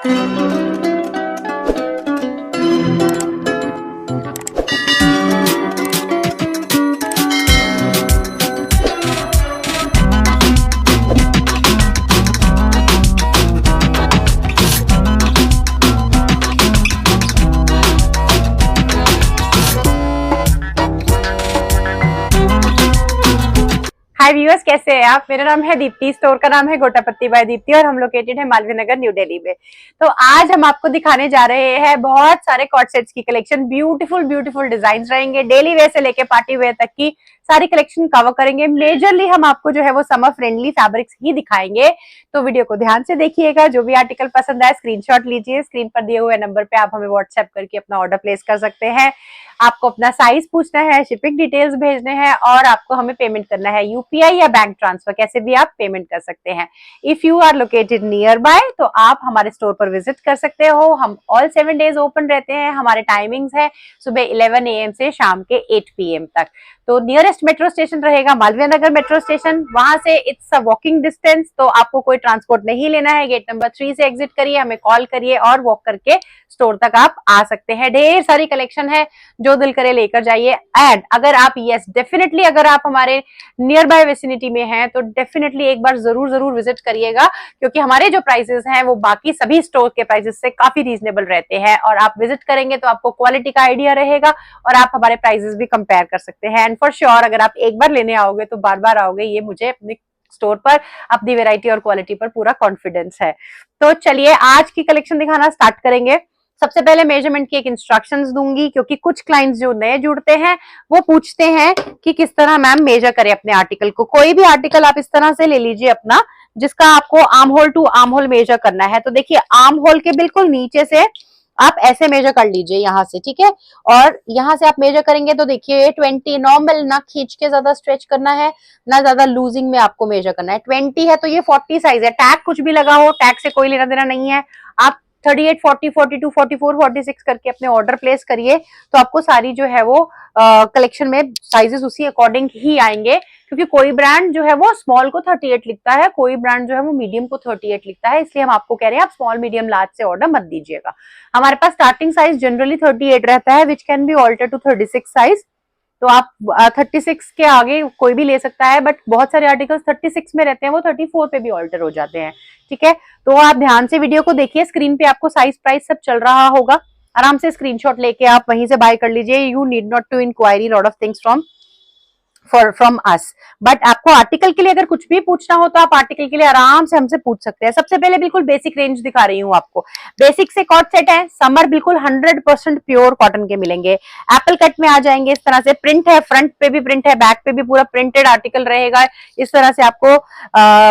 हाय viewers, कैसे हैं आप। मेरा नाम है दीप्ति, स्टोर का नाम है गोटापत्ती बाय दीप्ति और हम लोकेटेड है मालवीय नगर, न्यू दिल्ली में। तो आज हम आपको दिखाने जा रहे हैं बहुत सारे कॉट सेट्स की कलेक्शन। ब्यूटीफुल ब्यूटीफुल डिजाइन रहेंगे, डेली वेयर से लेके पार्टी वेयर तक की सारी कलेक्शन कवर करेंगे। मेजरली हम आपको जो है वो समर फ्रेंडली फैब्रिक्स ही दिखाएंगे, तो वीडियो को ध्यान से देखिएगा। जो भी आर्टिकल पसंद आए स्क्रीनशॉट लीजिए, स्क्रीन पर दिए हुए नंबर पे आप हमें व्हाट्सएप करके अपना ऑर्डर प्लेस कर सकते हैं। आपको अपना साइज पूछना है, शिपिंग डिटेल्स भेजने हैं और आपको हमें पेमेंट करना है यूपीआई या बैंक ट्रांसफर, कैसे भी आप पेमेंट कर सकते हैं। If you are located near by तो आप हमारे स्टोर पर विजिट कर सकते हो। हम ऑल 7 डेज ओपन रहते हैं। हमारे टाइमिंग्स है सुबह 11 AM से शाम के 8 PM तक। तो नियरेस्ट मेट्रो स्टेशन रहेगा मालवीय नगर मेट्रो स्टेशन, वहां से इट्स अ वॉकिंग डिस्टेंस। तो आपको कोई ट्रांसपोर्ट नहीं लेना है। गेट नंबर 3 से एग्जिट करिए, हमें कॉल करिए और वॉक करके स्टोर तक आप आ सकते हैं। ढेर सारी कलेक्शन है, जो दिल करे लेकर जाइए। एंड अगर आप डेफिनेटली अगर आप हमारे नियर बाय विसिनिटी में हैं तो डेफिनेटली एक बार जरूर जरूर विजिट करिएगा, क्योंकि हमारे जो प्राइसेस हैं वो बाकी सभी स्टोर के प्राइसेस से काफी रीजनेबल रहते हैं। और आप विजिट करेंगे तो आपको क्वालिटी का आइडिया रहेगा और आप हमारे प्राइसेस भी कंपेयर कर सकते हैं। एंड फॉर श्योर अगर आप एक बार लेने आओगे तो बार बार आओगे, ये मुझे अपने स्टोर पर अपनी वैरायटी और क्वालिटी पर पूरा कॉन्फिडेंस है। तो चलिए आज की कलेक्शन दिखाना स्टार्ट करेंगे। सबसे पहले मेजरमेंट की एक इंस्ट्रक्शंस दूंगी, क्योंकि कुछ क्लाइंट्स जो नए जुड़ते हैं वो पूछते हैं कि किस तरह मैम मेजर करें अपने आर्टिकल को। कोई भी आर्टिकल आप इस तरह से ले लीजिए अपना, जिसका आपको arm hole to arm hole measure करना है। तो देखिए आर्म होल के बिल्कुल नीचे से आप ऐसे मेजर कर लीजिए यहाँ से, ठीक है। और यहाँ से आप मेजर करेंगे तो देखिए 20 नॉर्मल, ना खींच के ज्यादा स्ट्रेच करना है ना ज्यादा लूजिंग में आपको मेजर करना है। 20 है तो ये 40 साइज है। टैग कुछ भी लगा हो, टैग से कोई लेना देना नहीं है। आप 38, 40, 42, 44, 46 करके अपने ऑर्डर प्लेस करिए, तो आपको सारी जो है वो कलेक्शन में साइजेस उसी अकॉर्डिंग ही आएंगे। क्योंकि कोई ब्रांड जो है वो स्मॉल को 38 लिखता है, कोई ब्रांड जो है वो मीडियम को 38 लिखता है, इसलिए हम आपको कह रहे हैं आप स्मॉल मीडियम लार्ज से ऑर्डर मत दीजिएगा। हमारे पास स्टार्टिंग साइज जनरली 38 रहता है, which can be alter to 36 size. तो आप 36 के आगे कोई भी ले सकता है, बट बहुत सारे आर्टिकल्स 36 में रहते हैं, वो 34 पे भी ऑल्टर हो जाते हैं, ठीक है। तो आप ध्यान से वीडियो को देखिए, स्क्रीन पे आपको साइज प्राइस सब चल रहा होगा। आराम से स्क्रीनशॉट लेके आप वहीं से बाय कर लीजिए। You need not to inquiry lot of things from us. But आपको आर्टिकल के लिए अगर कुछ भी पूछना हो तो आप आर्टिकल के लिए आराम से हमसे पूछ सकते हैं। सबसे पहले बिल्कुल बेसिक रेंज दिखा रही हूँ आपको। बेसिक से कॉट सेट है, समर बिल्कुल 100% प्योर कॉटन के मिलेंगे। एप्पल कट में आ जाएंगे, इस तरह से प्रिंट है, फ्रंट पे भी प्रिंट है, बैक पे भी पूरा प्रिंटेड आर्टिकल रहेगा। इस तरह से आपको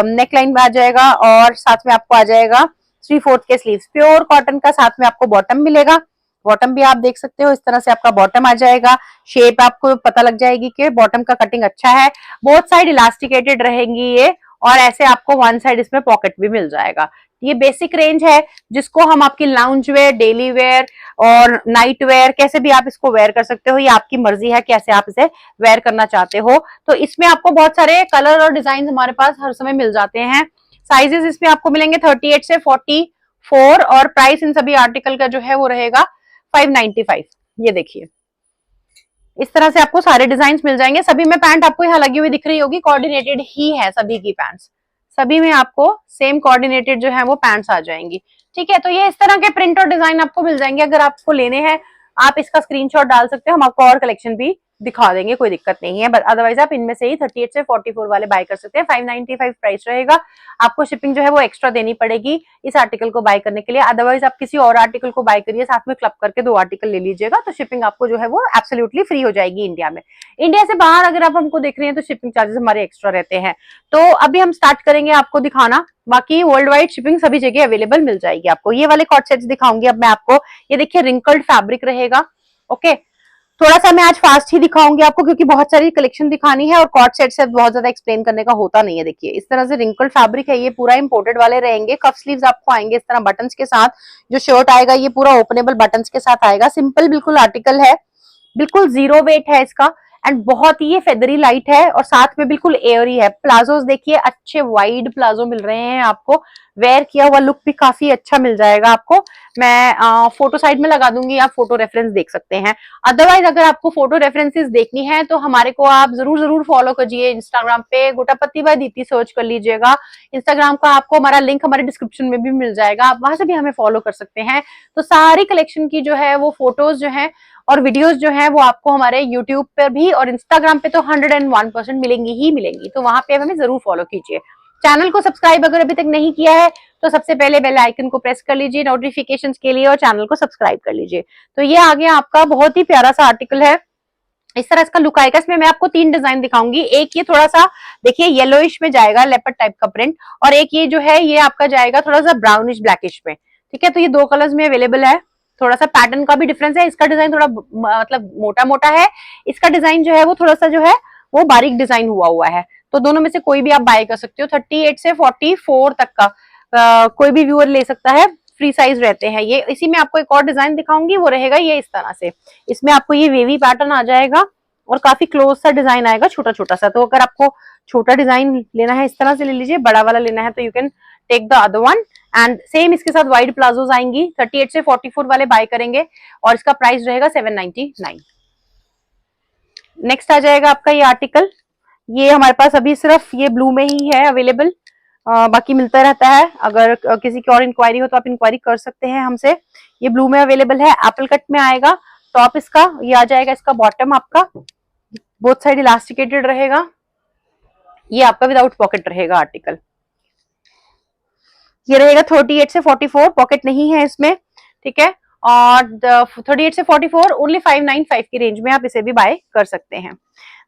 नेकलाइन में आ जाएगा और साथ में आपको आ जाएगा 3/4 के स्लीव्स। प्योर कॉटन का साथ में आपको बॉटम मिलेगा। बॉटम भी आप देख सकते हो, इस तरह से आपका बॉटम आ जाएगा। शेप आपको पता लग जाएगी कि बॉटम का कटिंग अच्छा है। बोथ साइड इलास्टिकेटेड रहेंगी ये, और ऐसे आपको वन साइड इसमें पॉकेट भी मिल जाएगा। ये बेसिक रेंज है, जिसको हम आपकी लाउंज वेयर, डेली वेयर और नाइट वेयर कैसे भी आप इसको वेयर कर सकते हो। ये आपकी मर्जी है कैसे आप इसे वेयर करना चाहते हो। तो इसमें आपको बहुत सारे कलर और डिजाइन हमारे पास हर समय मिल जाते हैं। साइजेस इसमें आपको मिलेंगे 38 से 44 और प्राइस इन सभी आर्टिकल का जो है वो रहेगा 595। ये देखिए इस तरह से आपको सारे डिजाइन मिल जाएंगे। सभी में पैंट आपको यहाँ लगी हुई दिख रही होगी, कोऑर्डिनेटेड ही है सभी की पैंट्स। सभी में आपको सेम कोऑर्डिनेटेड जो है वो पैंट्स आ जाएंगी, ठीक है। तो ये इस तरह के प्रिंट और डिजाइन आपको मिल जाएंगे। अगर आपको लेने हैं आप इसका स्क्रीनशॉट डाल सकते हो, हम आपको और कलेक्शन भी दिखा देंगे, कोई दिक्कत नहीं है। बट अदरवाइज आप इनमें से ही 38 से 44 वाले बाय कर सकते हैं। 595 प्राइस रहेगा। आपको शिपिंग जो है वो एक्स्ट्रा देनी पड़ेगी इस आर्टिकल को बाय करने के लिए। अदरवाइज आप किसी और आर्टिकल को बाय करिए, साथ में क्लब करके 2 आर्टिकल ले लीजिएगा, तो शिपिंग आपको जो है वो एब्सोल्युटली फ्री हो जाएगी इंडिया में। इंडिया से बाहर अगर आप हमको देख रहे हैं तो शिपिंग चार्जेस हमारे एक्स्ट्रा रहते हैं। तो अभी हम स्टार्ट करेंगे आपको दिखाना। बाकी वर्ल्ड वाइड शिपिंग सभी जगह अवेलेबल मिल जाएगी आपको। ये वाले कॉट सेट्स दिखाऊंगी अब मैं आपको। ये देखिए रिंकल्ड फैब्रिक रहेगा, ओके। थोड़ा सा मैं आज फास्ट ही दिखाऊंगी आपको, क्योंकि बहुत सारी कलेक्शन दिखानी है और कॉट सेट से बहुत ज्यादा एक्सप्लेन करने का होता नहीं है। देखिए इस तरह से रिंकल्ड फैब्रिक है, ये पूरा इंपोर्टेड वाले रहेंगे। कफ स्लीव्स आपको आएंगे इस तरह बटन्स के साथ। जो शर्ट आएगा ये पूरा ओपनेबल बटन्स के साथ आएगा। सिंपल बिल्कुल आर्टिकल है, बिल्कुल 0 वेट है इसका, एंड बहुत ही ये फेदरी लाइट है और साथ में बिल्कुल एयरी है। प्लाजोस देखिए अच्छे वाइड प्लाजो मिल रहे हैं आपको, वेयर किया हुआ लुक भी काफी अच्छा मिल जाएगा आपको। मैं फोटो साइड में लगा दूंगी, आप फोटो रेफरेंस देख सकते हैं। अदरवाइज अगर आपको फोटो रेफरेंसेस देखनी है तो हमारे को आप जरूर जरूर फॉलो करिए इंस्टाग्राम पे, गोटापत्ती बाय दीप्ति सर्च कर लीजिएगा। इंस्टाग्राम का आपको हमारा लिंक हमारे डिस्क्रिप्शन में भी मिल जाएगा, आप वहां से भी हमें फॉलो कर सकते हैं। तो सारी कलेक्शन की जो है वो फोटोज जो है और वीडियोस जो है वो आपको हमारे यूट्यूब पर भी और इंस्टाग्राम पे तो 101% मिलेंगी ही मिलेंगी, तो वहां पे हमें जरूर फॉलो कीजिए। चैनल को सब्सक्राइब अगर अभी तक नहीं किया है तो सबसे पहले बेल आइकन को प्रेस कर लीजिए नोटिफिकेशंस के लिए और चैनल को सब्सक्राइब कर लीजिए। तो ये आ गया आपका बहुत ही प्यारा सा आर्टिकल है, इस तरह इसका लुक आएगा। इसमें मैं आपको 3 डिजाइन दिखाऊंगी। एक ये थोड़ा सा देखिए येलोइश में जाएगा, लेपर्ड टाइप का प्रिंट, और एक ये जो है ये आपका जाएगा थोड़ा सा ब्राउनिश ब्लैकिश में। ठीक है, तो ये 2 कलर्स में अवेलेबल है। थोड़ा सा पैटर्न का भी डिफरेंस है, इसका डिजाइन थोड़ा मतलब मोटा मोटा है, इसका डिजाइन जो है वो थोड़ा सा जो है वो बारीक डिजाइन हुआ है। तो दोनों में से कोई भी आप बाय कर सकते हो। 38 से 44 तक का कोई भी व्यूअर ले सकता है, फ्री साइज रहते हैं ये। इसी में आपको एक और डिजाइन दिखाऊंगी, वो रहेगा ये इस तरह से। इसमें आपको ये वेवी पैटर्न आ जाएगा और काफी क्लोज सा डिजाइन आएगा, छोटा छोटा सा। तो अगर आपको छोटा डिजाइन लेना है इस तरह से ले लीजिए, बड़ा वाला लेना है तो you can take the other one. And same इसके साथ वाइड प्लाजोज आएंगी, 38 से 44 वाले बाय करेंगे और इसका प्राइस रहेगा 799। नेक्स्ट आ जाएगा आपका ये आर्टिकल, ये हमारे पास अभी सिर्फ ये ब्लू में ही है अवेलेबल, बाकी मिलता रहता है। अगर किसी की और इंक्वायरी हो तो आप इंक्वायरी कर सकते हैं हमसे। ये ब्लू में अवेलेबल है, एप्पल कट में आएगा टॉप इसका, ये आ जाएगा इसका बॉटम आपका बोथ साइड इलास्टिकेटेड रहेगा, ये आपका विदाउट पॉकेट रहेगा आर्टिकल। ये रहेगा 38 से 44, पॉकेट नहीं है इसमें, ठीक है। और 38 से 44 ओनली 595 की रेंज में आप इसे भी बाय कर सकते हैं।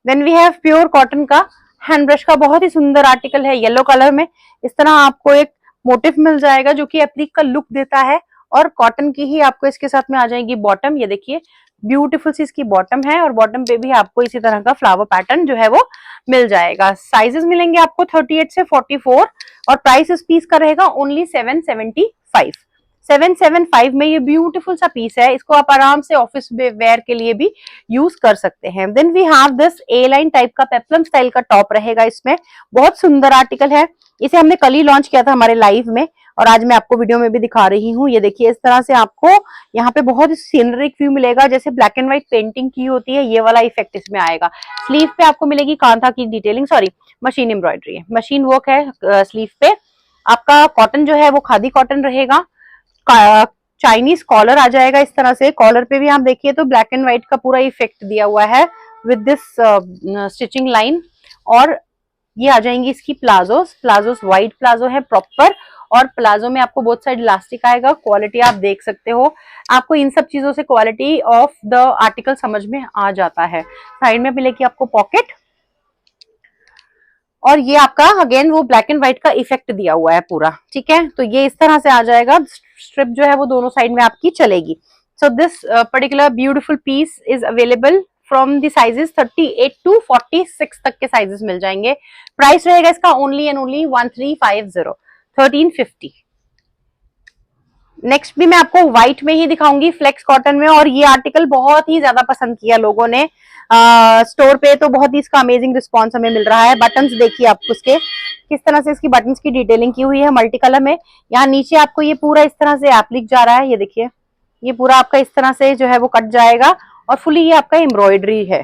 Then we have pure cotton का हैंड ब्रश का बहुत ही सुंदर आर्टिकल है, येलो कलर में। इस तरह आपको एक मोटिव मिल जाएगा जो कि एप्लिक का लुक देता है, और कॉटन की ही आपको इसके साथ में आ जाएगी बॉटम। ये देखिए ब्यूटीफुल सी इसकी बॉटम है और बॉटम पे भी आपको इसी तरह का फ्लावर पैटर्न जो है वो मिल जाएगा। साइजेस मिलेंगे आपको 38 से 44 और प्राइस इस पीस का रहेगा ओनली 775। 775 में ये ब्यूटीफुल सा पीस है, इसको आप आराम से ऑफिस वेयर के लिए भी यूज कर सकते हैं। Then we have this A line type का पेप्लम स्टाइल का टॉप रहेगा इसमें, बहुत सुंदर आर्टिकल है। इसे हमने कल ही लॉन्च किया था हमारे लाइव में और आज मैं आपको वीडियो में भी दिखा रही हूँ। ये देखिए इस तरह से आपको यहाँ पे बहुत सीनरिक व्यू मिलेगा, जैसे ब्लैक एंड व्हाइट पेंटिंग की होती है, ये वाला इफेक्ट इसमें आएगा। स्लीव पे आपको मिलेगी कांथा की डिटेलिंग, सॉरी मशीन एम्ब्रॉयडरी है, मशीन वर्क है स्लीव पे। आपका कॉटन जो है वो खादी कॉटन रहेगा, चाइनीज कॉलर आ जाएगा इस तरह से। कॉलर पे भी आप देखिए तो ब्लैक एंड व्हाइट का पूरा इफेक्ट दिया हुआ है विद दिस स्टिचिंग लाइन। और ये आ जाएंगी इसकी प्लाजोस, प्लाजोस वाइड प्लाजो है प्रॉपर, और प्लाजो में आपको बोथ साइड इलास्टिक आएगा। क्वालिटी आप देख सकते हो, आपको इन सब चीजों से क्वालिटी ऑफ द आर्टिकल समझ में आ जाता है। साइड में मिलेगी आपको पॉकेट, और ये आपका अगेन वो ब्लैक एंड व्हाइट का इफेक्ट दिया हुआ है पूरा, ठीक है। तो ये इस तरह से आ जाएगा, स्ट्रिप जो है वो दोनों साइड में आपकी चलेगी। So this particular beautiful piece is available from the sizes 38 to 46 तक के साइजेस मिल जाएंगे। प्राइस रहेगा इसका ओनली एंड ओनली 1350, 1350। नेक्स्ट भी मैं आपको व्हाइट में ही दिखाऊंगी, फ्लेक्स कॉटन में, और ये आर्टिकल बहुत ही ज्यादा पसंद किया लोगों ने। स्टोर पे तो बहुत ही इसका अमेजिंग रिस्पॉन्स हमें मिल रहा है। बटन्स देखिए आप उसके किस तरह से इसकी बटन्स की डिटेलिंग की हुई है मल्टी कलर में। यहाँ नीचे आपको ये पूरा इस तरह से एप्लिक जा रहा है, ये देखिए ये पूरा आपका इस तरह से जो है वो कट जाएगा, और फुली ये आपका एम्ब्रॉयडरी है,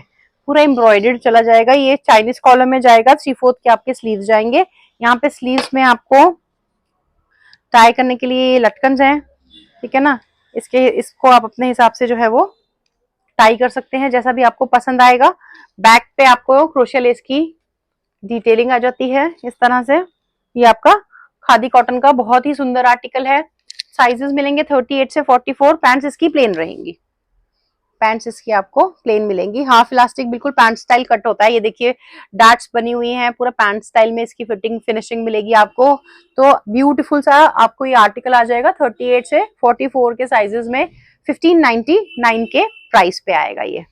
पूरा एम्ब्रॉयडर्ड चला जाएगा। ये चाइनीज कॉलर में जाएगा, 3/4 के आपके स्लीव जाएंगे। यहाँ पे स्लीव्स में आपको टाई करने के लिए लटकन हैं, ठीक है ना। इसको आप अपने हिसाब से जो है वो टाई कर सकते हैं, जैसा भी आपको पसंद आएगा। बैक पे आपको क्रोशिया लेस की डिटेलिंग आ जाती है इस तरह से। ये आपका खादी कॉटन का बहुत ही सुंदर आर्टिकल है। साइजेस मिलेंगे 38 से 44। पैंट्स इसकी प्लेन रहेंगी, पैंट्स इसकी आपको प्लेन मिलेंगी। हाफ इलास्टिक बिल्कुल पैंट स्टाइल कट होता है, ये देखिए डार्ट्स बनी हुई हैं, पूरा पैंट स्टाइल में इसकी फिटिंग फिनिशिंग मिलेगी आपको। तो ब्यूटीफुल सा आपको ये आर्टिकल आ जाएगा 38 से 44 के साइजेस में, 1599 के प्राइस पे आएगा ये।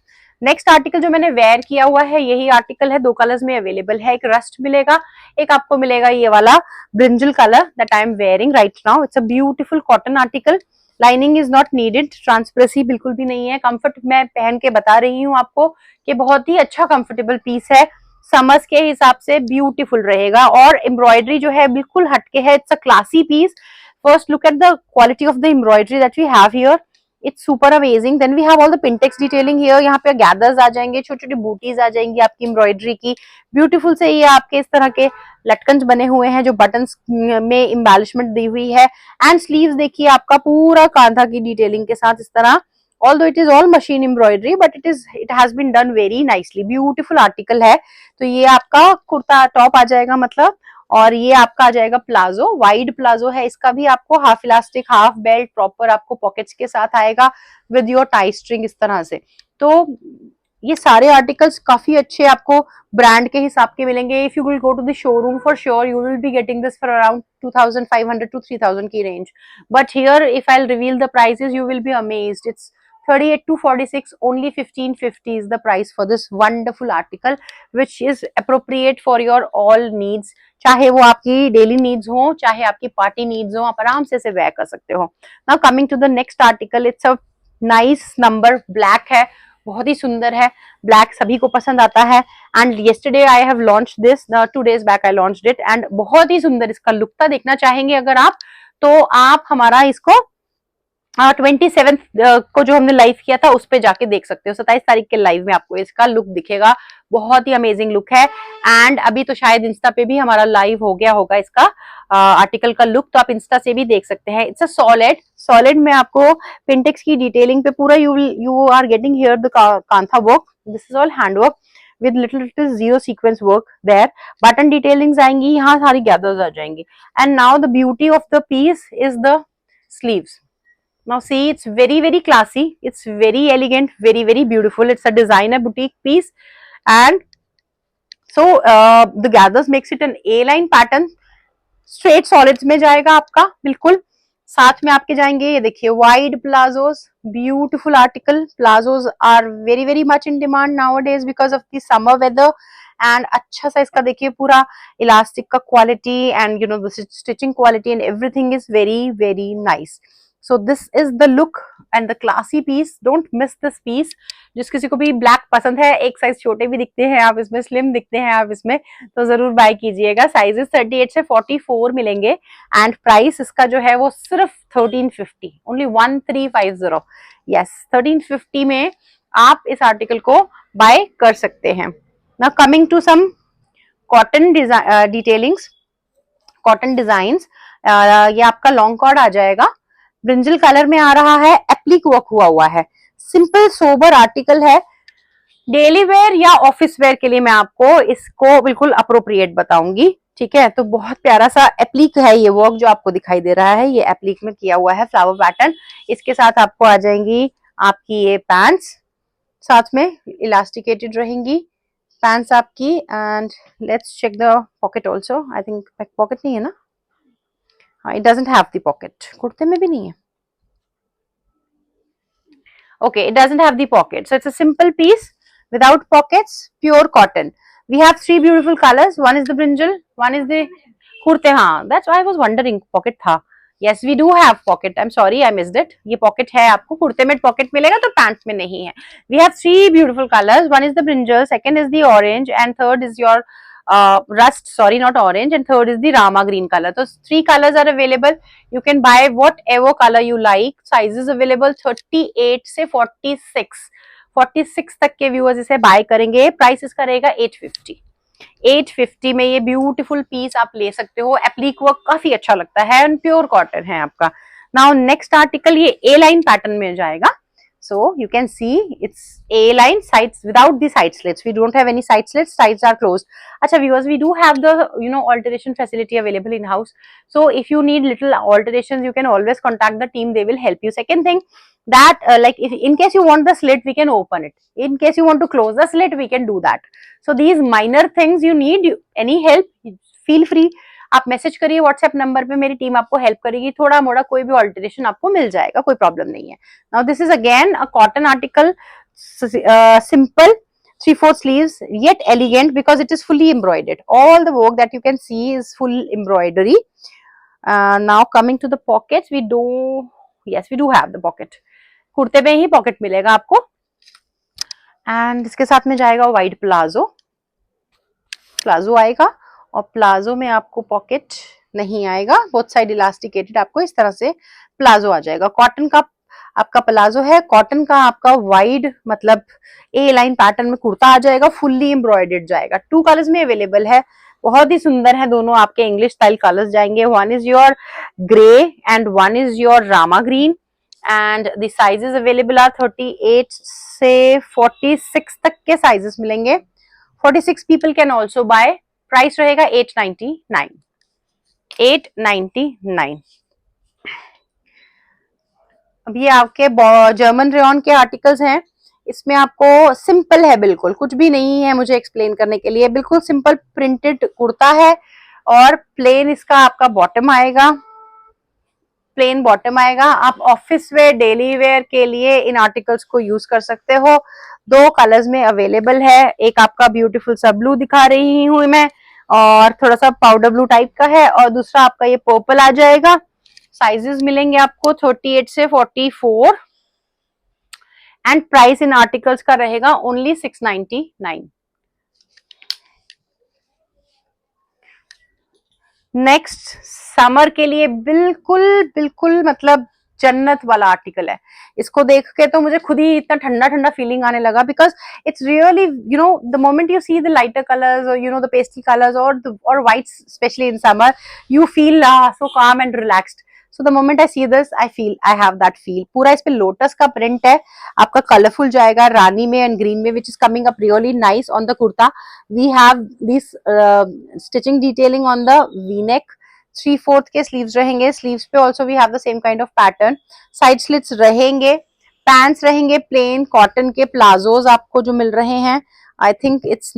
नेक्स्ट आर्टिकल जो मैंने वेयर किया हुआ है यही आर्टिकल है, 2 कलर्स में अवेलेबल है। एक रस्ट मिलेगा, एक आपको मिलेगा ये वाला brinjal colour that I am wearing right now. It's a beautiful cotton article, lining is not needed, transparency बिल्कुल भी नहीं है। कंफर्ट मैं पहन के बता रही हूँ आपको कि बहुत ही अच्छा कंफर्टेबल पीस है। समर्स के हिसाब से ब्यूटीफुल रहेगा। और एम्ब्रॉयडरी जो है बिल्कुल हटके है, it's a classy piece. First look at the quality of the embroidery that we have here, it's super amazing. Then we have all the pintucks detailing here, यहाँ पे गैदर्स आ जाएंगे, छोटी छोटी बूटीज आ जाएंगी आपकी एम्ब्रॉयडरी की, ब्यूटीफुल से ये आपके इस तरह के लटकन बने हुए हैं जो बटन्स में एम्बेलिशमेंट दी हुई है। एंड स्लीव्स देखिए आपका पूरा कांधा की डिटेलिंग के साथ इस तरह, although it is all machine embroidery but it has been done very nicely, beautiful article है। तो ये आपका कुर्ता टॉप आ जाएगा मतलब, और ये आपका आ जाएगा प्लाजो, वाइड प्लाजो है इसका भी, आपको half elastic half belt proper आपको पॉकेट्स के साथ आएगा विद योर टाई स्ट्रिंग इस तरह से। तो ये सारे आर्टिकल्स काफी अच्छे आपको ब्रांड के हिसाब के मिलेंगे। If you will go to the showroom for sure you will be getting this for around 2500 to 3000 की range, but here if I reveal the prices you will be amazed. It's 38 to 46, only 1550 is the price for this wonderful article which is appropriate for your all needs, चाहे वो आपकी daily needs हो चाहे आपकी party needs हो, आप आराम से इसे वेयर कर सकते हो। Now coming to the next article, it's a nice number, black है, बहुत ही सुंदर है, ब्लैक सभी को पसंद आता है। And yesterday I have launch this, 2 days back I launched it, and बहुत ही सुंदर इसका लुक देखना चाहेंगे अगर आप, तो आप हमारा इसको 27 को जो हमने लाइव किया था उस पे जाके देख सकते हो। 27 तारीख के लाइव में आपको इसका लुक दिखेगा, बहुत ही अमेजिंग लुक है। एंड अभी तो शायद इंस्टा पे भी हमारा लाइव हो गया होगा इसका आर्टिकल का लुक, तो आप इंस्टा से भी देख सकते हैं। इट्स अ सॉलिड में आपको पिंटेक्स की डिटेलिंग पे पूरा you are getting here the kantha work, this is all hand work with little zero sequence work there, button detailings आएंगी, यहाँ सारी gathers आ जाएंगी। And now the beauty of the piece is the sleeves. Now see, it's very classy, it's very elegant, very beautiful, it's a designer boutique piece, and so the gathers makes it an A-line pattern, straight solids में जाएगा आपका बिल्कुल। साथ में आपके जाएंगे ये देखिए wide palazzos, beautiful article, palazzos are very much in demand nowadays because of the summer weather. And अच्छा सा इसका देखिए पूरा इलास्टिक का quality and you know the stitching quality and everything is very nice. So this is the look and the classy piece, don't miss this piece. जिस किसी को भी ब्लैक पसंद है, एक साइज छोटे भी दिखते हैं आप इसमें, स्लिम दिखते हैं आप इसमें, तो जरूर बाय कीजिएगा। साइजेस 38 से 44 मिलेंगे एंड प्राइस इसका जो है वो सिर्फ 1350, ओनली 1350। यस 1350 में आप इस आर्टिकल को बाय कर सकते हैं। Now coming to some cotton detailings, cotton designs, ये आपका लॉन्ग कॉर्ड आ जाएगा, ब्रिंजल कलर में आ रहा है, एप्लिक वर्क हुआ है, सिंपल सोबर आर्टिकल है, डेली वेयर या ऑफिस वेयर के लिए मैं आपको इसको बिल्कुल अप्रोप्रिएट बताऊंगी। ठीक है, तो बहुत प्यारा सा एप्लिक है ये वर्क जो आपको दिखाई दे रहा है, ये एप्लिक में किया हुआ है फ्लावर पैटर्न। इसके साथ आपको आ जाएंगी आपकी ये पैंट्स, साथ में इलास्टिकेटेड रहेंगी पैंट्स आपकी। And let's check the pocket also, I think pocket नहीं है ना, हाँ, it doesn't have the pocket, कुर्ते में भी नहीं है। Okay, it doesn't have the pocket, so it's a simple piece without pockets, pure cotton. We have 3 beautiful colors, one is the brinjal, one is the kurte, हाँ, that's why I was wondering pocket था। Yes, we do have pocket, I'm sorry I missed it, ये pocket है आपको, कुर्ते में pocket मिलेगा तो pants में नहीं है। We have 3 beautiful colors, one is the brinjal, second is the orange, and third is your rust, sorry not orange, and third is the rama green color. So 3 colors are available, you can buy whatever color you like. Sizes available 38 से 46 तक के viewers इसे bye करेंगे। Price इसका रहेगा 850 में ये beautiful piece आप ले सकते हो। एप्लिक वर्क काफी अच्छा लगता है एंड प्योर कॉटन है आपका। नाउ नेक्स्ट आर्टिकल ये ए लाइन पैटर्न में जाएगा। So you can see it's A-line sides without the side slits. We don't have any side slits. Sides are closed. Acha viewers, we do have the alteration facility available in house. So if you need little alterations, you can always contact the team. They will help you. Second thing, that like if in case you want the slit, we can open it. In case you want to close the slit, we can do that. So these minor things you need any help, feel free. आप message करिए WhatsApp number पे, मेरी team आपको help करेगी। थोड़ा मोड़ा कोई भी ऑल्टरेशन आपको मिल जाएगा, कोई प्रॉब्लम नहीं है। Now this is again a cotton article, simple 3/4 sleeves yet elegant because it is fully embroidered. All the work that you can see is full embroidery. Now coming to the pockets, we do have the pocket. कुर्ते में ही pocket मिलेगा आपको and इसके साथ में जाएगा wide palazzo. Palazzo आएगा और प्लाजो में आपको पॉकेट नहीं आएगा, बोथ साइड इलास्टिकेटेड आपको इस तरह से प्लाजो आ जाएगा। कॉटन का आपका प्लाजो है, कॉटन का आपका वाइड मतलब ए लाइन पैटर्न में कुर्ता आ जाएगा, फुल्ली एम्ब्रॉयडर्ड जाएगा। 2 कलर्स में अवेलेबल है, बहुत ही सुंदर है दोनों आपके इंग्लिश स्टाइल कलर्स जाएंगे। One is your grey and one is your Rama green and the sizes available are 38 से 46 तक के साइजेस मिलेंगे। 46 people can also buy. Price रहेगा 899। 899। अब ये आपके जर्मन रेयॉन के आर्टिकल्स हैं, इसमें आपको सिंपल है, बिल्कुल कुछ भी नहीं है मुझे एक्सप्लेन करने के लिए, बिल्कुल सिंपल प्रिंटेड कुर्ता है और प्लेन इसका आपका बॉटम आएगा, प्लेन बॉटम आएगा। आप ऑफिस वेयर डेली वेयर के लिए इन आर्टिकल्स को यूज कर सकते हो। 2 कलर्स में अवेलेबल है, एक आपका ब्यूटीफुल सा ब्लू दिखा रही हूं मैं और थोड़ा सा पाउडर ब्लू टाइप का है, और दूसरा आपका ये पर्पल आ जाएगा। साइजेस मिलेंगे आपको 38 से 44 एंड प्राइस इन आर्टिकल्स का रहेगा ओनली 699। नेक्स्ट समर के लिए बिल्कुल बिल्कुल मतलब जन्नत वाला आर्टिकल है। इसको देख के तो मुझे खुद ही इतना ठंडा ठंडा फीलिंग आने लगा, because it's really you know the moment you see the lighter colours और you know the pastel colours और whites specially in summer, you feel so calm and relaxed. So the moment I see this I feel I have that feel. पूरा इस पे lotus का print है, आपका colourful जाएगा रानी में एंड ग्रीन में, which is coming up really nice on the kurta. We have this stitching detailing on the V neck, 3/4 के स्लीव्स रहेंगे, स्लीव्स पे also we have the same kind of pattern, side slits रहेंगे, pants रहेंगे plain cotton के, palazzos आपको जो मिल रहे हैं I think it's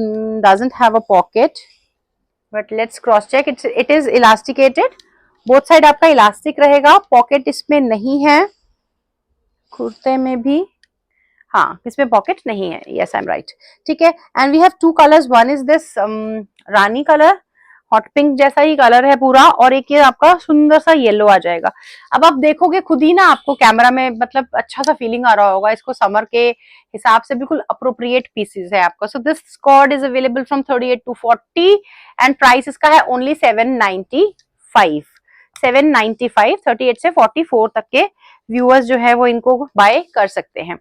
doesn't have a pocket but let's cross check, it is elasticated, both side आपका इलास्टिक रहेगा, पॉकेट इसमें नहीं है, कुर्ते में भी हाँ इसमें पॉकेट नहीं है, यस आई एम राइट, ठीक है। And we have 2 colours, one is this rani colour, hot pink जैसा ही कलर है पूरा, और एक ये आपका सुंदर सा येलो आ जाएगा। अब आप देखोगे खुद ही ना आपको कैमरा में मतलब अच्छा सा फीलिंग आ रहा होगा, इसको समर के हिसाब से बिल्कुल अप्रोप्रिएट पीसेस है आपका। So this skirt is available from 38 to 40 and price इसका है ओनली 795। 795, 38 से 44 तक के व्यूअर्स जो है वो इनको बाय कर सकते हैं।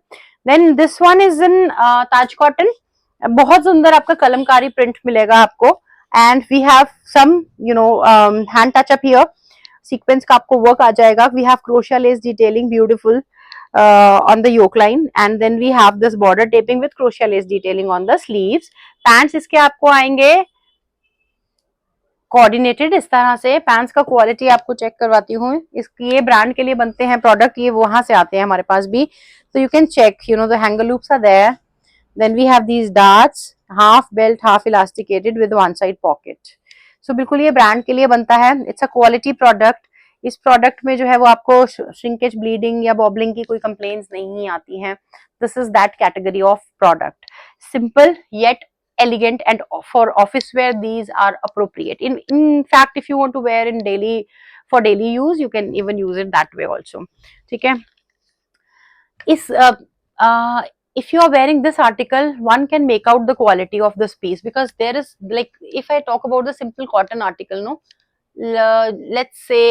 Then this one is in Taj cotton, बहुत सुंदर आपका कलमकारी प्रिंट मिलेगा आपको and we have some you know hand touch up here, sequence का आपको वर्क आ जाएगा, we have crochet lace detailing beautiful on the yoke line and then we have this border taping with crochet lace detailing on the sleeves। Pants इसके आपको आएंगे coordinated इस तरह से। पैंट्स का क्वालिटी आपको चेक करवाती हूँ, इसकी ये ब्रांड के लिए बनते हैं प्रोडक्ट, ये वहां से आते हैं हमारे पास भी, तो you can check you know the hanger loops are there. Then we have these darts, half belt half elasticated with one side pocket. So बिल्कुल ये ब्रांड के लिए बनता है, इट्स अ क्वालिटी प्रोडक्ट। इस प्रोडक्ट में जो है वो आपको श्रिंकेज ब्लीडिंग या बॉबलिंग की कोई कंप्लेन्स नहीं आती हैं। This is that category of product, simple yet elegant and for office wear these are appropriate. In fact if you want to wear in daily for daily use you can even use it that way also, ठीक है। इस if you are wearing this article one can make out the quality of this piece because there is like if I talk about the simple cotton article no let's say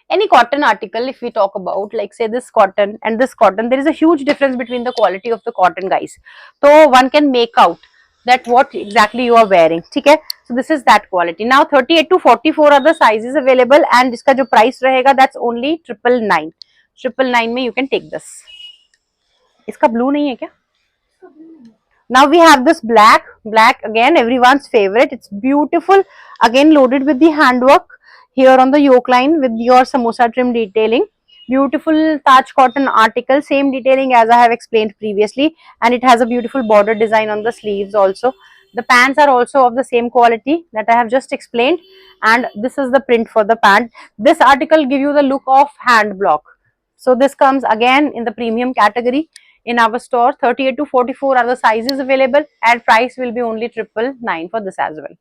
any cotton article if we talk about like say this cotton and this cotton, there is a huge difference between the quality of the cotton guys, so one can make out that what exactly you are wearing, ठीक है। so this is that quality। now 38 to 44 are the sizes available and इसका जो price रहेगा that's only 999। 999 में you can take this। इसका blue नहीं है क्या? now we have this black again everyone's favorite, it's beautiful again loaded with the handwork here on the yoke line with your samosa trim detailing, beautiful Taj cotton article, same detailing as I have explained previously and it has a beautiful border design on the sleeves also। the pants are also of the same quality that I have just explained and this is the print for the pant। this article give you the look of hand block, so this comes again in the premium category in our store। 38 to 44 are the sizes available and price will be only 999 for this as well।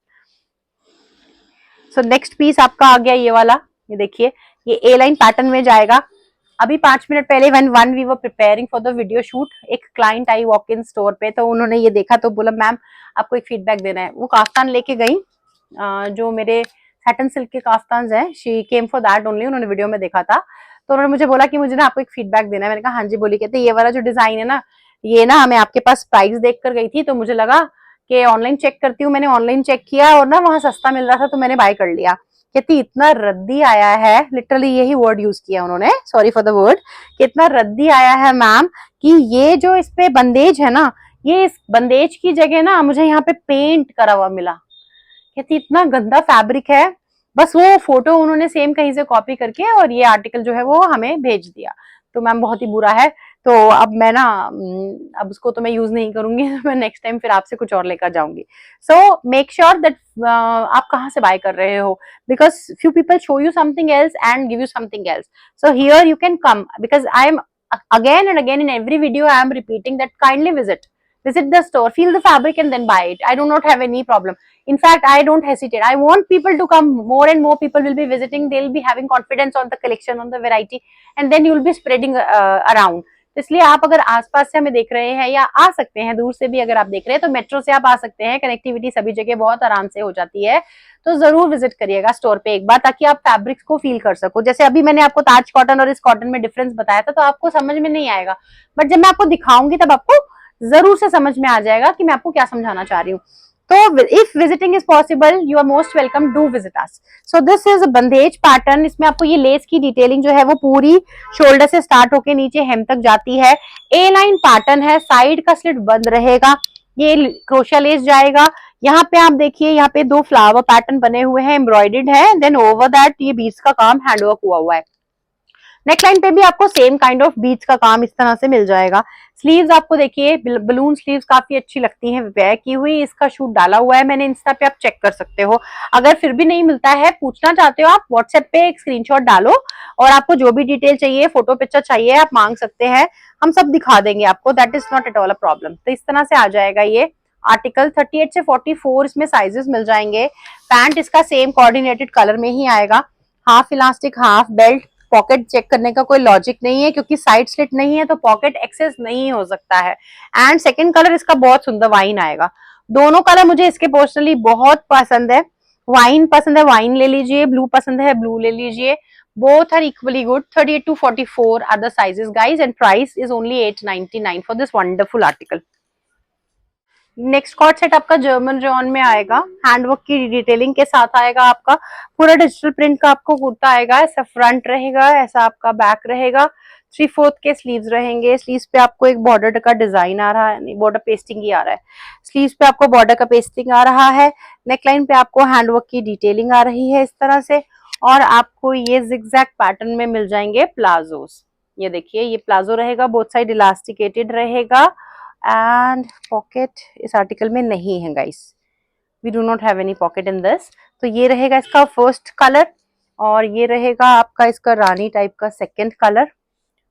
so next piece आपका आ गया ये वाला, ये देखिए ये ए line pattern में जाएगा, अभी 5 मिनट पहले when we were preparing for the video shoot, एक client I walk in store पे, तो उन्होंने ये देखा तो बोला मैम आपको एक फीडबैक देना है। वो काफ्तान लेके गई, जो मेरे सैटन सिल्क के काफ्तान है, she came for that only, उन्होंने वीडियो में देखा था, तो उन्होंने मुझे बोला कि मुझे ना आपको एक फीडबैक देना है। मैंने कहा हाँ जी बोली। कहते ये वाला जो डिजाइन है ना, ये ना हमें आपके पास प्राइस देख कर गई थी, तो मुझे लगा कि ऑनलाइन चेक करती हूँ, मैंने ऑनलाइन चेक किया और ना वहां सस्ता मिल रहा था तो मैंने बाय कर लिया। कहती इतना रद्दी आया है, लिटरली यही वर्ड यूज किया उन्होंने, सॉरी फॉर द वर्ड, कि इतना रद्दी आया है मैम कि ये जो इस पे बंदेज है ना, ये इस बंदेज की जगह ना मुझे यहाँ पे पेंट करा हुआ मिला। कहती इतना गंदा फैब्रिक है। बस वो फोटो उन्होंने सेम कहीं से कॉपी करके और ये आर्टिकल जो है वो हमें भेज दिया। तो मैम बहुत ही बुरा है, तो अब मैं ना अब उसको तो मैं यूज नहीं करूंगी, मैं नेक्स्ट टाइम फिर आपसे कुछ और लेकर जाऊंगी। सो मेक श्योर दैट आप कहाँ से बाय कर रहे हो, because few people show you something else and give you something else. So here you can come, because I am again and again in every video I am repeating that kindly visit the store, feel the fabric and then buy it. I do not have any problem. In fact, I don't hesitate. I want people to come. More and more people will be visiting. They'll be having confidence on the collection, on the variety, and then you will be spreading around. तो इसलिए आप अगर आसपास से हमें देख रहे हैं या आ सकते हैं, दूर से भी अगर आप देख रहे हैं तो मेट्रो से आप आ सकते हैं, कनेक्टिविटी सभी जगह बहुत आराम से हो जाती है। तो जरूर विजिट करिएगा स्टोर पे एक बार, ताकि आप फैब्रिक्स को फील कर सको। जैसे अभी मैंने आपको ताज कॉटन और इस कॉटन में डिफरेंस बताया था, तो आपको समझ में नहीं आएगा, बट जब मैं आपको दिखाऊंगी तब आपको जरूर से समझ में आ जाएगा कि मैं आपको क्या समझाना चाह रही हूँ। तो if visiting is possible, you are most welcome, do visit us. So this is a bandhej pattern. इसमें आपको ये लेस की डिटेलिंग जो है वो पूरी शोल्डर से स्टार्ट होके नीचे हेम तक जाती है। ए लाइन पैटर्न है, साइड का स्लिट बंद रहेगा, ये क्रोशिया लेस जाएगा। यहाँ पे आप देखिए, यहाँ पे 2 फ्लावर पैटर्न बने हुए हैं, एम्ब्रॉयडर्ड है, देन ओवर दैट ये बीड्स का काम हैंडवर्क हुआ है। नेकलाइन पे भी आपको सेम काइंड ऑफ बीड्स का काम इस तरह से मिल जाएगा। स्लीव्स आपको देखिए बलून स्लीव्स काफी अच्छी लगती हैं, वेयर की हुई, इसका शूट डाला हुआ है मैंने इंस्टा पे, आप चेक कर सकते हो। अगर फिर भी नहीं मिलता है, पूछना चाहते हो आप, व्हाट्सएप पे एक स्क्रीनशॉट डालो और आपको जो भी डिटेल चाहिए, फोटो पिक्चर चाहिए, आप मांग सकते हैं, हम सब दिखा देंगे आपको, that is not at all a problem. तो इस तरह से आ जाएगा ये आर्टिकल। 38 से 44 इसमें साइजेस मिल जाएंगे। पैंट इसका सेम कोऑर्डिनेटेड कलर में ही आएगा, half elastic half belt. Pocket check करने का कोई लॉजिक नहीं है, क्योंकि साइड स्लिट नहीं है तो पॉकेट एक्सेस नहीं हो सकता है। एंड सेकंड कलर इसका बहुत सुंदर वाइन आएगा। दोनों कलर मुझे इसके पर्सनली बहुत पसंद है। वाइन पसंद है, वाइन ले लीजिए, ब्लू पसंद है, ब्लू ले लीजिए, both are equally good. 38 to 44 are the sizes guys, and price is only 899 for this wonderful article. Next coord set आपका जर्मन रॉन में आएगा, हैंडवर्क की डिटेलिंग के साथ आएगा, आपका पूरा डिजिटल प्रिंट का आपको कुर्ता आएगा। ऐसा फ्रंट रहेगा, ऐसा आपका बैक रहेगा, 3/4 के स्लीव्स रहेंगे। स्लीव्स पे आपको एक बॉर्डर का डिजाइन आ रहा है, बॉर्डर पेस्टिंग ही आ रहा है, स्लीव्स पे आपको बॉर्डर का पेस्टिंग आ रहा है। नेकलाइन पे आपको हैंडवर्क की डिटेलिंग आ रही है इस तरह से, और आपको ये जिगजैग पैटर्न में मिल जाएंगे प्लाजोस। ये देखिए, ये प्लाजो रहेगा, बोथ साइड इलास्टिकेटेड रहेगा, एंड पॉकेट इस आर्टिकल में नहीं है guys, we do not have any pocket in this. तो ये रहेगा इसका फर्स्ट कलर, और ये रहेगा आपका इसका रानी टाइप का सेकंड कलर।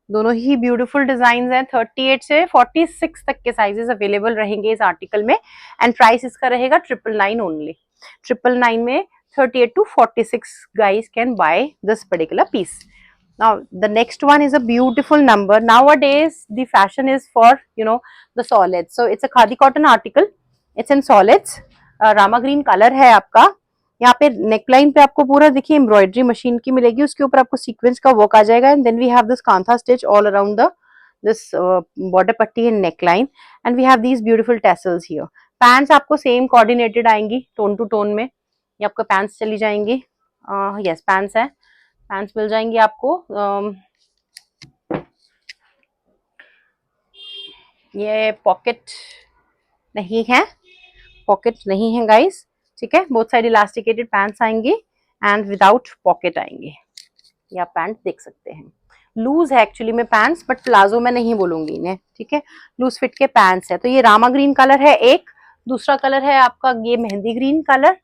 दोनों ही ब्यूटीफुल डिजाइन हैं। 38 से 46 तक के साइजेस अवेलेबल रहेंगे इस आर्टिकल में, एंड प्राइस इसका रहेगा 999 ओनली। 999 में 38 to 46 guys can buy this particular piece. Now the next one is a beautiful number. Nowadays the fashion is for the solids, so it's a khadi cotton article, it's in solids, Rama green colour है आपका। यहाँ पे neckline पे आपको पूरा देखिए embroidery machine की मिलेगी, उसके ऊपर आपको सीक्वेंस का वर्क आ जाएगा, and then we have this kantha stitch all around the this border पट्टी and neckline, and we have these beautiful tassels here. Pants आपको सेम कोऑर्डिनेटेड आएंगी टोन टू टोन में, ये आपको पैंट्स चली जाएंगी, यस पैंट्स है, पैंट्स मिल जाएंगी आपको। ये पॉकेट नहीं है, पॉकेट नहीं है गाइस, ठीक है। बोथ साइड इलास्टिकेटेड पैंट्स आएंगी एंड विदाउट पॉकेट आएंगे, ये आप पैंट देख सकते हैं। लूज है एक्चुअली में पैंट्स, बट प्लाजो में नहीं बोलूंगी इन्हें, ठीक है, लूज फिट के पैंट्स है। तो ये रामा ग्रीन कलर है एक, दूसरा कलर है आपका ये मेहंदी ग्रीन कलर,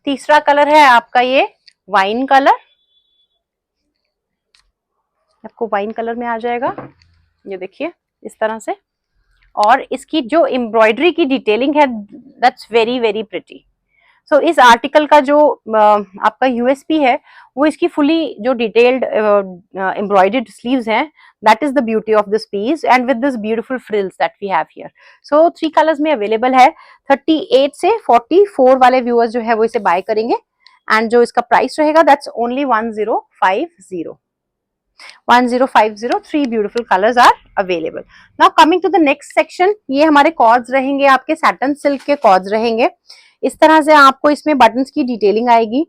तीसरा कलर है आपका ये वाइन कलर, आपको वाइन कलर में आ जाएगा, ये देखिए इस तरह से। और इसकी जो एम्ब्रॉयडरी की डिटेलिंग है दैट्स वेरी वेरी प्रिटी। सो इस आर्टिकल का जो आपका यूएसपी है वो इसकी फुली जो डिटेल्ड एम्ब्रॉयडर्ड स्लीव्स हैं, that is the beauty of this piece and with this beautiful frills that we have here. So 3 colours में अवेलेबल है। 38 से 44 वाले व्यूअर्स जो है वो इसे बाय करेंगे एंड जो इसका प्राइस रहेगा that's only 1050। 1050, 3 beautiful colours are available. Now coming to the next section, ये हमारे कॉर्ड्स रहेंगे, आपके सैटिन सिल्क के कॉर्ड्स रहेंगे। इस तरह से आपको इसमें बटन्स की डिटेलिंग आएगी।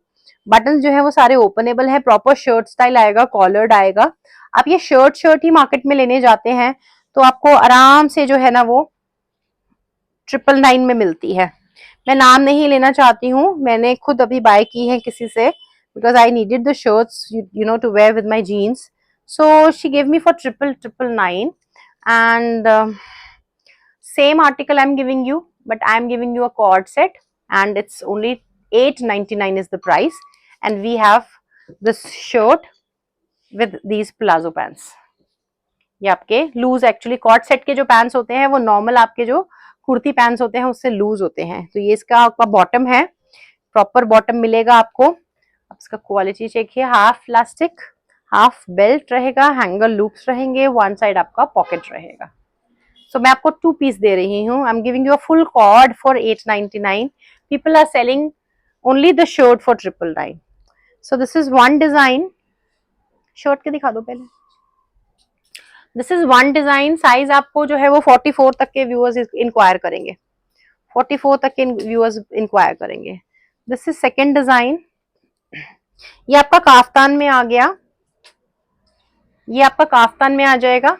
बटन जो है वो सारे ओपनेबल है, प्रॉपर शर्ट स्टाइल आएगा, कॉलर्ड आएगा। आप ये शर्ट ही मार्केट में लेने जाते हैं तो आपको आराम से जो है ना वो 999 में मिलती है। मैं नाम नहीं लेना चाहती हूँ, मैंने खुद अभी बाय की है किसी से, because I needed the shirts you know to wear with my jeans, so she gave me for 999 and same article I'm giving you, but I'm giving you a cord set and it's only 899 is the price, and we have this shirt with these palazzo pants। ये आपके loose, actually cord set के जो pants होते हैं वो normal आपके जो kurti pants होते हैं उससे लूज होते हैं। तो ये इसका आपका बॉटम है, प्रॉपर बॉटम मिलेगा आपको। अब इसका क्वालिटी चेकिए, हाफ इलास्टिक, हाफ बेल्ट रहेगा, हैंगर लूप्स रहेंगे, वन साइड आपका पॉकेट रहेगा। सो मैं आपको 2 पीस दे रही हूँ। I am giving you a full cord for 899। People are selling only the shirt for 999। So this is one design, shirt के दिखा दो पहले। This is one design, size आपको जो है वो 44 तक के व्यूअर्स इंक्वायर करेंगे, 44 तक के व्यूअर्स इंक्वायर करेंगे। दिस इज सेकेंड डिजाइन, ये आपका काफ्तान में आ गया, ये आपका काफ्तान में आ जाएगा।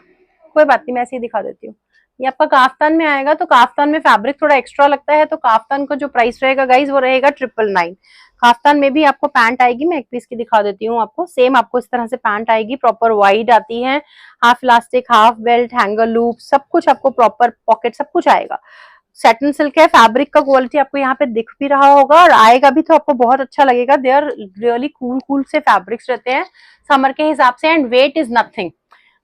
कोई बात नहीं, मैं ऐसे ही दिखा देती हूँ। ये आपका काफ्तान में आएगा, तो काफ्तान में फैब्रिक थोड़ा एक्स्ट्रा लगता है, तो काफ्तान का जो प्राइस रहेगा गाइज वो रहेगा 999। काफ्तान में भी आपको पैंट आएगी, मैं एक पीस की दिखा देती हूँ आपको। सेम आपको इस तरह से पैंट आएगी, प्रॉपर वाइड आती है, half elastic, half belt, hanger loop, सब कुछ आपको, प्रॉपर पॉकेट, सब कुछ आएगा। सैटिन सिल्क है, फैब्रिक का क्वालिटी आपको यहाँ पे दिख भी रहा होगा और आएगा भी तो आपको बहुत अच्छा लगेगा। दे आर रियली कूल से फैब्रिक्स रहते हैं समर के हिसाब से, एंड वेट इज नथिंग।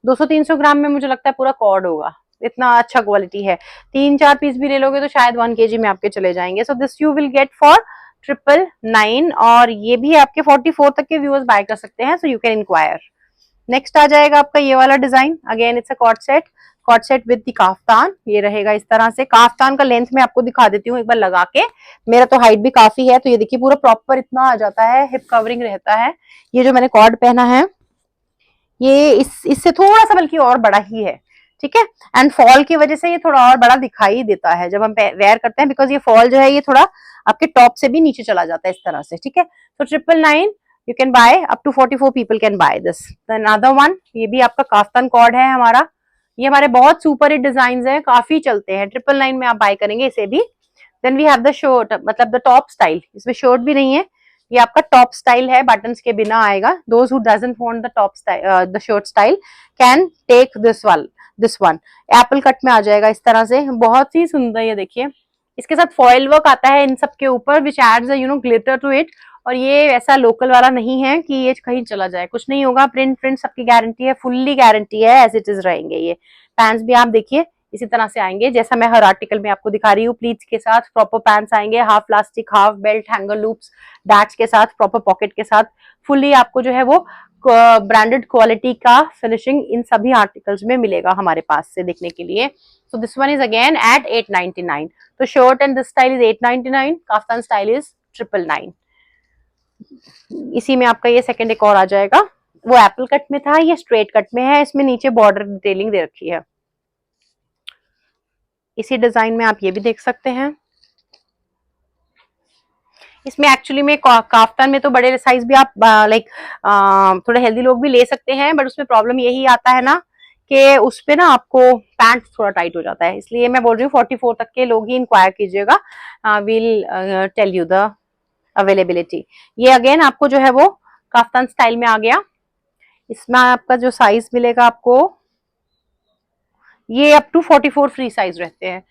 200-300 ग्राम में मुझे लगता है पूरा कॉर्ड होगा, इतना अच्छा क्वालिटी है। 3-4 पीस भी ले लोगे तो शायद 1 kg में आपके चले जाएंगे। So this you will get for 999, और ये भी आपके 44 तक के व्यूअर्स बाय कर सकते हैं, so you can enquire. Next आ जाएगा आपका ये वाला design, again it's a cord set with the kaftan. ये रहेगा इस तरह से। काफ्तान का लेंथ में आपको दिखा देती हूँ एक बार लगा के, मेरा तो हाइट भी काफी है, तो ये देखिए पूरा प्रॉपर इतना आ जाता है, हिप कवरिंग रहता है। ये जो मैंने कॉर्ड पहना है ये इससे थोड़ा सा बल्कि और बड़ा ही है, ठीक है। एंड फॉल की वजह से ये थोड़ा और बड़ा दिखाई देता है जब हम वेयर करते हैं, बिकॉज ये फॉल जो है ये थोड़ा आपके टॉप से भी नीचे चला जाता है इस तरह से, ठीक है। तो 999 you can buy, up to 44 people can buy this. Then another one, ये भी आपका काफ्तान कॉर्ड है हमारा। ये हमारे बहुत सुपर हिट डिजाइन हैं, काफी चलते हैं। 999 में आप बाय करेंगे इसे भी। Then we have the shirt, मतलब द टॉप स्टाइल, इसमें शर्ट भी नहीं है, ये आपका टॉप स्टाइल है, बटन्स के बिना आएगा। Those who doesn't want the top style, the shirt style can take this one. Apple cut में आ जाएगा इस तरह से, बहुत ही सुंदर। ये देखिए इसके साथ फॉइल वर्क आता है इन सब के ऊपर, which adds you know glitter to it. और ये ऐसा लोकल वाला नहीं है कि ये कहीं चला जाए, कुछ नहीं होगा। प्रिंट सबकी गारंटी है, फुल्ली गारंटी है, एज इट इज रहेंगे। ये पैंट्स भी आप देखिए इसी तरह से आएंगे जैसा मैं हर आर्टिकल में आपको दिखा रही हूँ। प्लीट्स के साथ प्रॉपर पैंट्स आएंगे, half plastic, half belt, hanger loops, that's के साथ, प्रॉपर पॉकेट के साथ, फुल्ली आपको जो है वो ब्रांडेड क्वालिटी का फिनिशिंग इन सभी आर्टिकल्स में मिलेगा हमारे पास से देखने के लिए। So this one is again at 899। तो shirt and this style is 899, kaftan style is 999। इसी में आपका ये सेकंड एक और आ जाएगा, वो एप्पल कट में था, ये स्ट्रेट कट में है, इसमें नीचे बॉर्डर डिटेलिंग दे रखी है। इसी डिजाइन में आप ये भी देख सकते हैं। इसमें एक्चुअली में काफ्तान में तो बड़े साइज भी आप लाइक थोड़े हेल्दी लोग भी ले सकते हैं, बट उसमें प्रॉब्लम यही आता है ना कि उस पे ना आपको पैंट थोड़ा टाइट हो जाता है, इसलिए मैं बोल रही हूँ 44 तक के लोग ही इंक्वायर कीजिएगा। Will tell you the availability. ये अगेन आपको जो है वो काफ्तान स्टाइल में आ गया। इसमें आपका जो साइज मिलेगा आपको, ये अप टू 44 फ्री साइज रहते हैं,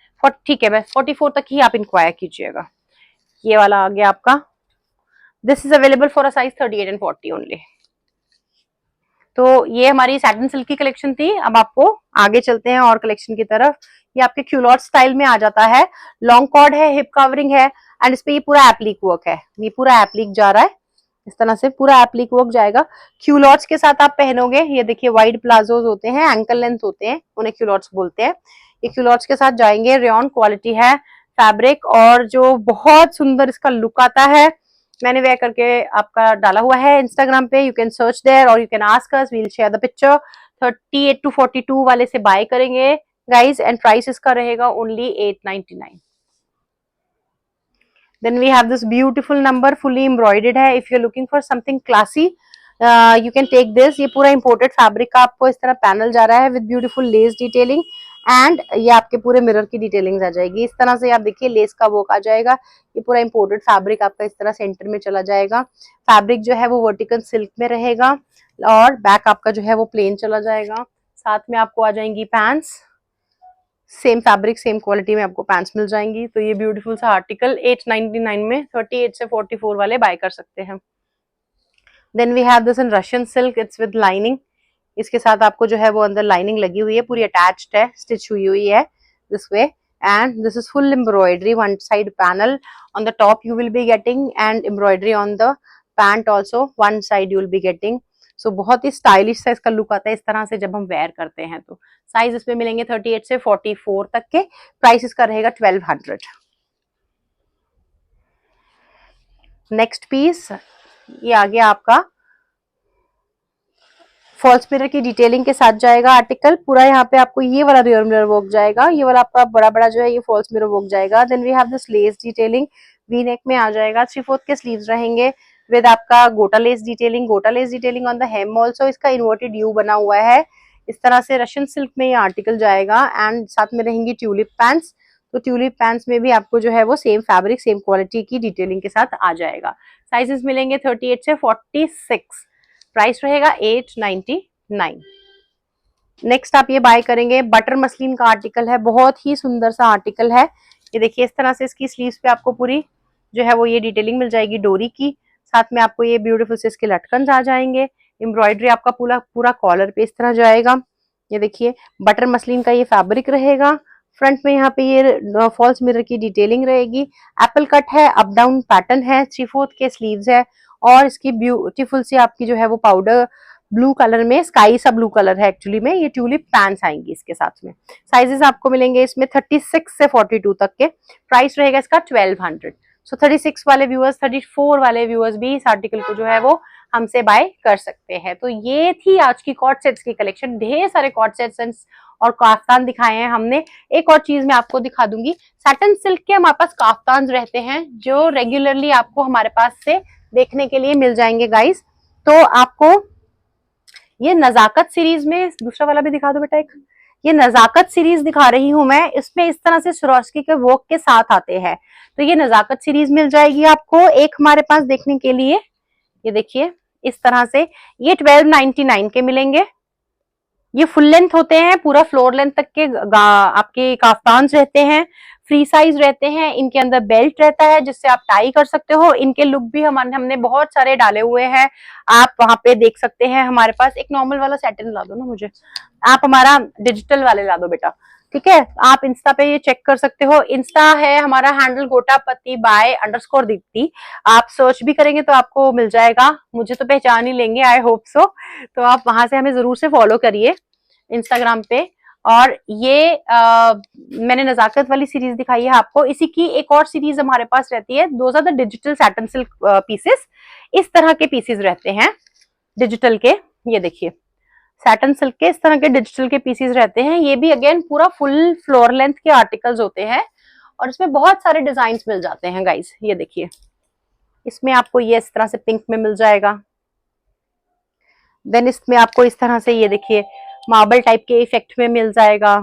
ठीक है, बस 44 तक ही आप इंक्वायर कीजिएगा। ये वाला आ गया आपका। This is available for a size 38 and 40 only. तो ये हमारी सैटिन सिल्क की कलेक्शन थी। अब आपको आगे चलते हैं और कलेक्शन की तरफ। ये आपके क्यूलॉट स्टाइल में आ जाता है, लॉन्ग कॉर्ड है, हिप कवरिंग है, एंड इस पे ये पूरा एप्लिक वर्क है, ये पूरा एप्लिक जा रहा है, इस तरह से पूरा एप्लिक वर्क जाएगा। क्यूलॉट्स के साथ आप पहनोगे, ये देखिए वाइड प्लाजोज होते हैं, एंकल लेंथ होते हैं, उन्हें क्यूलॉट्स बोलते हैं। ये क्यूलॉट्स के साथ जाएंगे, रेयॉन क्वालिटी है फैब्रिक, और जो बहुत सुंदर इसका लुक आता है। मैंने वेयर करके आपका डाला हुआ है इंस्टाग्राम पे, यू कैन सर्च देयर और you can ask us, we will share the picture. 38 to 42 वाले से बाय करेंगे गाइज, एंड प्राइस इसका रहेगा only 899। Then we have this beautiful number, fully embroidered है। If you're looking for something classy, you can take this। ये पूरा imported fabric का आपको इस तरह पैनल जा रहा है with beautiful lace detailing, and ये आपके पूरे मिरर की डिटेलिंग आ जाएगी। इस तरह से आप देखिए लेस का वर्क आ जाएगा। ये पूरा इंपोर्टेड फैब्रिक आपका इस तरह सेंटर में चला जाएगा। फैब्रिक जो है वो वर्टिकल सिल्क में रहेगा, और बैक आपका जो है वो प्लेन चला जाएगा। साथ में आपको आ जाएंगी pants, same fabric same quality में आपको पैंट्स मिल जाएंगी। तो ये ब्यूटीफुल सा आर्टिकल 899 में 38 से 44 वाले बाय कर सकते हैं। Then we have this in Russian silk, it's with lining. इसके साथ आपको जो है वो अंदर लाइनिंग लगी हुई है, पूरी अटैच्ड है, स्टिच हुई हुई है this way, and this is full embroidery, one side panel on the top you will be getting, and embroidery on the pant also one side you will be getting. So बहुत ही stylish सा इसका look आता है इस तरह से जब हम वेयर करते हैं। तो साइज इसमें मिलेंगे 38 से 44 तक के। प्राइस इसका रहेगा 1200। नेक्स्ट पीस ये आ गया आपका फॉल्स मिरर की डिटेलिंग के साथ जाएगा आर्टिकल पूरा। यहाँ पे आपको ये वाला रियर मिरर वर्क जाएगा, ये वाला आपका बड़ा बड़ा जो है ये फॉल्स मिरर वर्क जाएगा। Then we have this lace detailing, V neck में आ जाएगा, 3/4 के स्लीव्स रहेंगे विद आपका gota lace detailing on the hem also. इसका इन्वर्टेड यू बना हुआ है इस तरह से, रशियन सिल्क में ये आर्टिकल जाएगा, एंड साथ में रहेंगी ट्यूलिप पैंट्स। तो ट्यूलिप पैंट्स में भी आपको जो है वो सेम फैब्रिक सेम क्वालिटी की डिटेलिंग के साथ आ जाएगा। साइजेस मिलेंगे 38 से 46। प्राइस रहेगा 899। नेक्स्ट आप ये बाय करेंगे, बटर मसलिन का आर्टिकल है, बहुत ही सुंदर सा आर्टिकल है। ये देखिए इस तरह से इसकी स्लीव्स पे आपको पूरी जो है वो ये डिटेलिंग मिल जाएगी डोरी की। साथ में आपको ये ब्यूटीफुल से इसके लटकन आ जाएंगे। एम्ब्रॉयडरी आपका पूरा पूरा कॉलर पे इस तरह जाएगा। ये देखिए बटर मसलिन का ये फैब्रिक रहेगा। फ्रंट में यहाँ पे ये फॉल्स मिरर की डिटेलिंग रहेगी। एप्पल कट है, अप डाउन पैटर्न है, 3/4 के स्लीव्स है, और इसकी ब्यूटीफुल सी आपकी जो है वो पाउडर ब्लू कलर में, स्काई सा ब्लू कलर है एक्चुअली में। ये ट्यूलिप पैंट्स आएंगी इसके साथ में। साइजेस आपको मिलेंगे इसमें 36 से 42 तक के। प्राइस रहेगा इसका 1200। सो 36 वाले व्यूअर्स, 34 वाले व्यूअर्स भी इस आर्टिकल को जो है वो हमसे बाय कर सकते हैं। तो ये थी आज की कॉर्ड सेट्स की कलेक्शन। ढेर सारे कॉर्ड सेट्स और काफ्तान दिखाए हैं हमने। एक और चीज मैं आपको दिखा दूंगी, सैटिन सिल्क के हमारे पास काफ्तान रहते हैं जो रेगुलरली आपको हमारे पास से देखने के लिए मिल जाएंगे गाइस। तो आपको ये नजाकत सीरीज में दूसरा वाला भी दिखा दो बेटा। एक ये नजाकत सीरीज दिखा रही हूं मैं, इसमें इस तरह से स्वरोस्की के वर्क के साथ आते हैं। तो ये नजाकत सीरीज मिल जाएगी आपको एक हमारे पास देखने के लिए। ये देखिए इस तरह से ये 1299 के मिलेंगे। ये फुल लेंथ होते हैं, पूरा फ्लोर लेंथ तक के आपके काफ्तान रहते हैं, फ्री साइज रहते हैं। इनके अंदर बेल्ट रहता है जिससे आप टाई कर सकते हो। इनके लुक भी हमने बहुत सारे डाले हुए हैं, आप वहां पे देख सकते हैं। हमारे पास एक नॉर्मल वाला सैटिन ला दो ना मुझे, आप हमारा डिजिटल वाले ला दो बेटा, ठीक है। आप इंस्टा पे ये चेक कर सकते हो, इंस्टा है हमारा हैंडल गोटापति बाय _ दीप्ति। आप सर्च भी करेंगे तो आपको मिल जाएगा, मुझे तो पहचान ही लेंगे, आई होप सो। तो आप वहां से हमें जरूर से फॉलो करिए इंस्टाग्राम पे। और ये मैंने नजाकत वाली सीरीज दिखाई है आपको, इसी की एक और सीरीज हमारे पास रहती है, those are the digital satin silk pieces. इस तरह के पीसेस रहते हैं डिजिटल के, ये देखिए सैटिन सिल्क के इस तरह के डिजिटल के पीसेस रहते हैं। ये भी अगेन पूरा फुल फ्लोर लेंथ के आर्टिकल्स होते हैं, और इसमें बहुत सारे डिजाइन मिल जाते हैं गाइस। ये देखिए इसमें आपको ये इस तरह से पिंक में मिल जाएगा, देन इसमें आपको इस तरह से ये देखिए मार्बल टाइप के इफेक्ट में मिल जाएगा।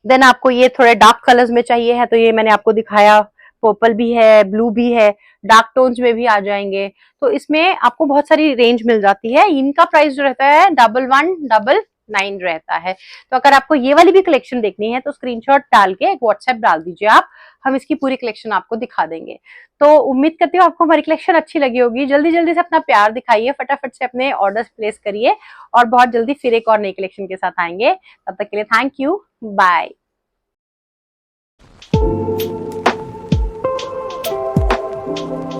देन आपको ये थोड़े डार्क कलर्स में चाहिए है तो ये मैंने आपको दिखाया, पर्पल भी है, ब्लू भी है, डार्क टोन्स में भी आ जाएंगे। तो इसमें आपको बहुत सारी रेंज मिल जाती है। इनका प्राइस जो रहता है 1199 रहता है। तो अगर आपको ये वाली भी कलेक्शन देखनी है तो स्क्रीनशॉट डाल के एक व्हाट्सएप डाल दीजिए आप, हम इसकी पूरी कलेक्शन आपको दिखा देंगे। तो उम्मीद करती हूँ आपको हमारी कलेक्शन अच्छी लगी होगी। जल्दी जल्दी से अपना प्यार दिखाइए, फटाफट से अपने ऑर्डर्स प्लेस करिए, और बहुत जल्दी फिर एक और नई कलेक्शन के साथ आएंगे। तब तक के लिए थैंक यू, बाय।